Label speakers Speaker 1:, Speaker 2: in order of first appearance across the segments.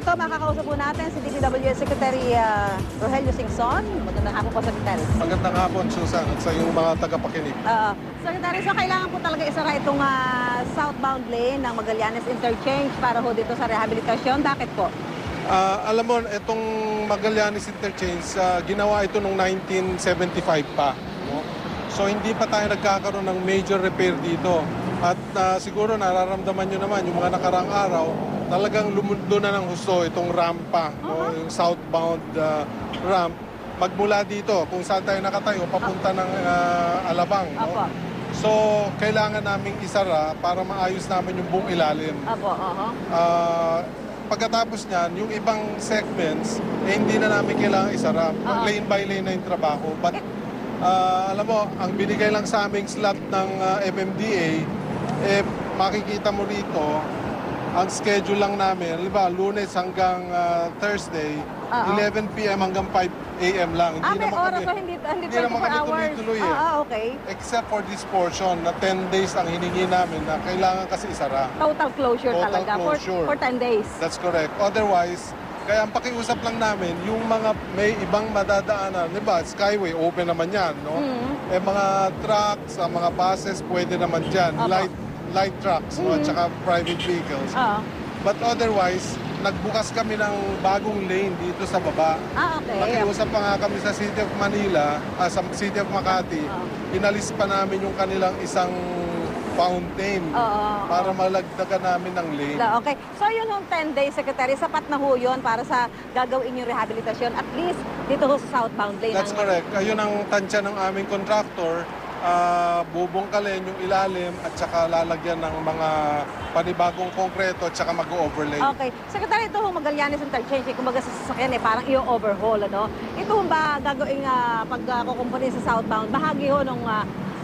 Speaker 1: ito, makakausap po natin si DPWH Secretary Rogelio Singson. Magandang hapon po, Secretary.
Speaker 2: Magandang hapon, Susan, at sa iyong mga tagapakinig.
Speaker 1: Secretary, so kailangan po talaga isara itong southbound lane ng Magallanes Interchange para ho dito sa rehabilitasyon. Bakit po?
Speaker 2: Alam mo, itong Magallanes Interchange, ginawa ito noong 1975 pa. No? So hindi pa tayo nagkakaroon ng major repair dito. At siguro nararamdaman nyo naman, yung mga nakaraang araw, talagang lumundo na ng husto itong rampa, no? Yung southbound ramp. Magmula dito, kung saan tayo nakatayo, papunta ng Alabang. No? So, kailangan naming isara para maayos namin yung buong ilalim. Pagkatapos niyan, yung ibang segments, hindi na namin kailangan isara. Lane by lane na yung trabaho. But, alam mo, ang binigay lang sa aming slot ng MMDA, makikita mo rito, ang schedule lang namin, Lunes hanggang Thursday, 11 p.m. hanggang 5 a.m. lang.
Speaker 1: May oras o hindi 24
Speaker 2: naman kami
Speaker 1: hours?
Speaker 2: tuloy-tuloy
Speaker 1: Okay.
Speaker 2: Except for this portion na 10 days ang hiningi namin na kailangan kasi isara.
Speaker 1: Total closure talaga
Speaker 2: closure.
Speaker 1: For 10 days.
Speaker 2: That's correct. Otherwise, kaya ang pakiusap lang namin, yung mga may ibang madadaanan, di ba, Skyway, open naman yan, no? Mga trucks, mga buses, pwede naman dyan. Light trucks, no? At saka private vehicles. But otherwise, nagbukas kami ng bagong lane dito sa baba.
Speaker 1: Okay.
Speaker 2: Nakiusap pa nga kami sa City of Manila, sa City of Makati. Inalis pa namin yung kanilang isang fountain para malagdagan namin ng lane.
Speaker 1: Okay. So yun yung 10 days, Secretary, sapat na ho yun para sa gagawin yung rehabilitasyon. At least dito ho sa southbound lane.
Speaker 2: That's correct. Ayun ang tansya ng aming contractor. Bubungkalin yung ilalim at saka lalagyan ng mga panibagong konkreto at saka mag-overlay.
Speaker 1: Okay. Secretary, ito ho Magallanes Interchange, kumbaga sa sasakyan parang i-overhaul, ano? Ito ho ba gagawin pagkukumpuni sa southbound, bahagi ho ng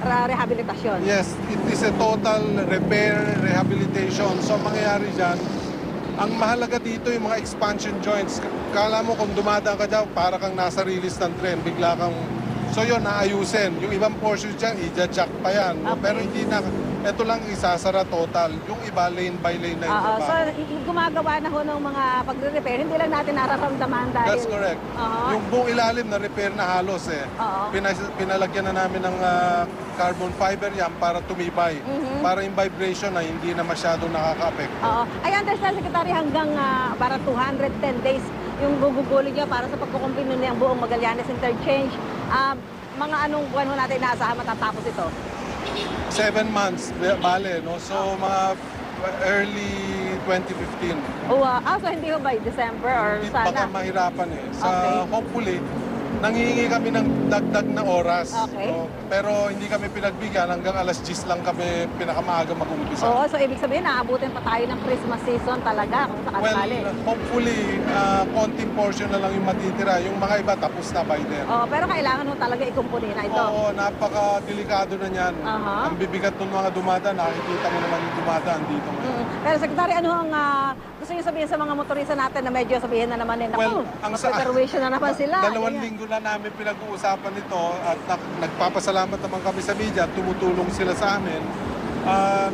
Speaker 1: rehabilitasyon?
Speaker 2: Yes, it is a total repair rehabilitation. So mangyayari dyan, ang mahalaga dito yung mga expansion joints. Kala mo kung dumadaan ka dyan, para kang nasa release ng tren, bigla kang... So yun, naayusin. Yung ibang portions dyan, i-jack pa yan. Okay. Pero hindi na, ito lang isasara total. Yung iba, lane by lane na yung trabaho.
Speaker 1: So gumagawa na ho ng mga pagre-repair, hindi lang natin nararamdaman dahil...
Speaker 2: That's correct. Yung buong ilalim na repair na halos pinalagyan na namin ng carbon fiber yan para tumibay. Para yung vibration na hindi na masyadong nakaka-apekto.
Speaker 1: I understand, Secretary, hanggang para 210 days yung gugugulin niya para sa pagkukumpino ng buong Magallanes Interchange. Mga anong buwan ho natin inaasahan matatapos ito?
Speaker 2: 7 months, bale, no? So, mga early 2015.
Speaker 1: So hindi ho by December or sana?
Speaker 2: Baka mahirapan hopefully, nangihingi kami ng dagdag na oras.
Speaker 1: Okay.
Speaker 2: No? Pero hindi kami pinagbigyan, hanggang alas 10 lang kami pinakamaaga mag-umpisa.
Speaker 1: So ibig sabihin, naabutin pa tayo ng Christmas season talaga kung sakasali.
Speaker 2: Well, hopefully, konting portion na lang yung matitira. Yung mga iba tapos na by then.
Speaker 1: Pero kailangan ho talaga ikumpuni na ito.
Speaker 2: Oo, napaka-delikado na yan. Ang bibigat ng mga dumadaan, nakikita mo naman yung dumadaan dito ngayon.
Speaker 1: Pero Secretary, ano ang gusto niyo sabihin sa mga motorista natin na medyo sabihin na naman mag-reservation na naman sila?
Speaker 2: 2 linggo na namin pinag-uusapan ito at nagpapasalamat naman kami sa media, tumutulong sila sa amin.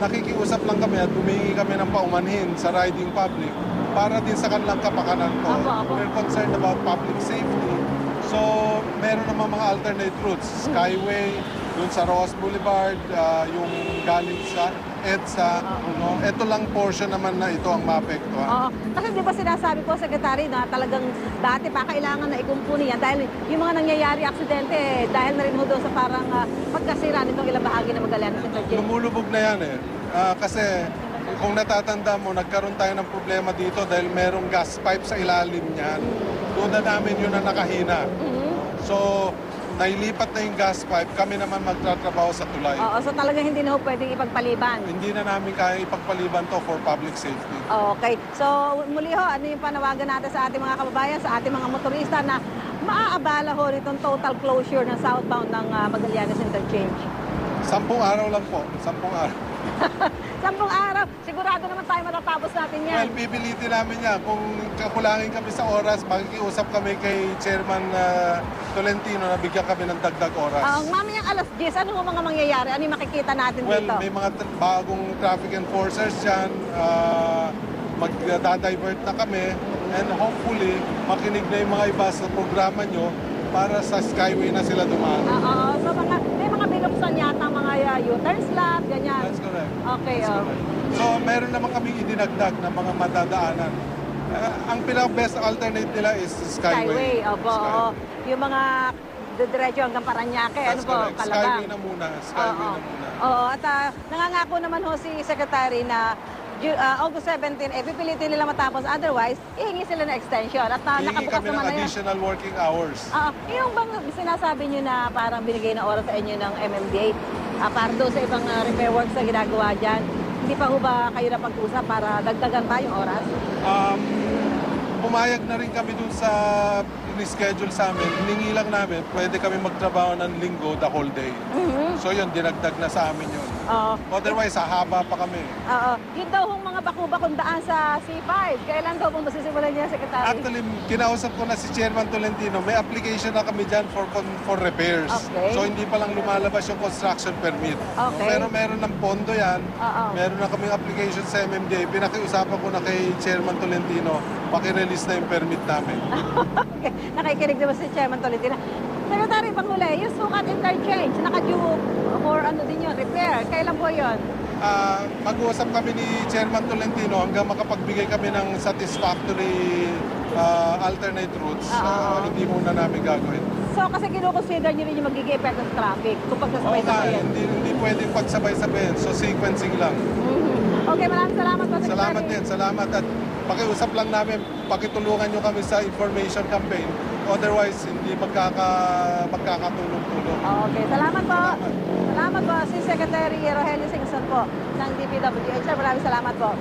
Speaker 2: Nakikiusap lang kami at humingi kami ng paumanhin sa riding public para din sa kanilang kapakanan to. We're concerned about public safety. So, meron naman mga alternate routes. Skyway, dun sa Ross Boulevard, yung galing sa EDSA. No? Ito lang portion naman na ito ang maapektuhan.
Speaker 1: Kasi di ba sinasabi ko, Secretary, na talagang dati pa kailangan na ikumpuni yan dahil yung mga nangyayari aksidente, dahil na rin ho doon sa parang pagkasira nitong ilang bahagi ng Magallanes Interchange.
Speaker 2: Lumulubog na yan kasi kung natatanda mo, nagkaroon tayo ng problema dito dahil merong gas pipe sa ilalim niyan. Doon na namin yun na nakahina. So, nailipat na yung gas pipe, kami naman magtatrabaho sa tulay.
Speaker 1: So talagang hindi na ho pwedeng ipagpaliban?
Speaker 2: Hindi na namin kaya ipagpaliban to for public safety.
Speaker 1: Okay. So muli ho, ano yung panawagan natin sa ating mga kababayan, sa ating mga motorista na maaabala ho nitong total closure ng southbound ng Magallanes Interchange?
Speaker 2: 10 araw lang po. 10 araw.
Speaker 1: 10 araw. Sigurado naman tayo matatapos natin yan.
Speaker 2: Well, pipilitin namin yan. Kung kakulangin kami sa oras, makikiusap kami kay Chairman Tolentino na bigyan kami ng dagdag oras.
Speaker 1: Mamayang alas 10, ano mga mangyayari? Ano yung makikita natin dito?
Speaker 2: Well, may mga bagong traffic enforcers dyan. magda-divert na kami and hopefully makinig na yung mga iba sa programa nyo para sa Skyway na sila dumaan.
Speaker 1: Oo. So may mga binuksan yata mga U-turn slot, ganyan.
Speaker 2: That's correct.
Speaker 1: Okay,
Speaker 2: That's correct. So meron naman kaming idinagdag na mga madadaanan. Ang pinaka-best alternate nila is Skyway.
Speaker 1: Opo. Oo. Yung mga diretso hanggang Paranaque, ano
Speaker 2: That's
Speaker 1: po,
Speaker 2: correct.
Speaker 1: Calabang.
Speaker 2: Skyway na muna. Skyway
Speaker 1: Oo.
Speaker 2: na muna.
Speaker 1: Oo, at nangangako naman ho si Secretary na August 17, pipilitin nila matapos. Otherwise, ihingi sila ng extension. At
Speaker 2: Hihingi
Speaker 1: nakabukas
Speaker 2: kami ng
Speaker 1: naman na yun.
Speaker 2: additional working hours.
Speaker 1: Yung bang sinasabi nyo na parang binigay na oras sa inyo ng MMDA para doon sa ibang repair works na ginagawa dyan, hindi pa ho ba kayo napag-usap para dagdagan pa yung oras?
Speaker 2: Pumayag na rin kami dun sa schedule sa amin. Hiningi lang namin, pwede kami magtrabaho ng linggo the whole day. So yun, dinagdag na sa amin yun. Otherwise, hahaba pa kami.
Speaker 1: Yun daw hong mga bakubakong daan sa C5. Kailan daw pong masisimulan niya, Secretary?
Speaker 2: Actually, kinausap ko na si Chairman Tolentino, may application na kami dyan for repairs.
Speaker 1: Okay.
Speaker 2: So hindi pa lang lumalabas yung construction permit.
Speaker 1: Okay.
Speaker 2: Pero meron ng pondo yan. Meron na kaming application sa MMDA. Pinakiusapan ko na kay Chairman Tolentino, paki-release na yung permit namin.
Speaker 1: Okay. Nakikinig naman si Chairman Tolentino. Secretary, panghuli, yung sukat interchange, naka-due for ano din yun, repair. Kailan po yun?
Speaker 2: Mag-uusap kami ni Chairman Tolentino hanggang makapagbigay kami ng satisfactory alternate routes. Hindi muna namin gagawin.
Speaker 1: So, kasi kinukonsider nyo rin yung magiging effect ng traffic kung pagsasabay-sabayan.
Speaker 2: Hindi pwedeng pagsabay-sabayin. So, sequencing lang.
Speaker 1: Okay, maraming salamat po, Secretary.
Speaker 2: Salamat din. Salamat. At pakiusap lang namin, pakitulungan nyo kami sa information campaign. Otherwise, hindi magkakatulong-tulong.
Speaker 1: Okay, salamat po. Salamat po si Secretary Rogelio Singson po ng DPWH. Maraming salamat po.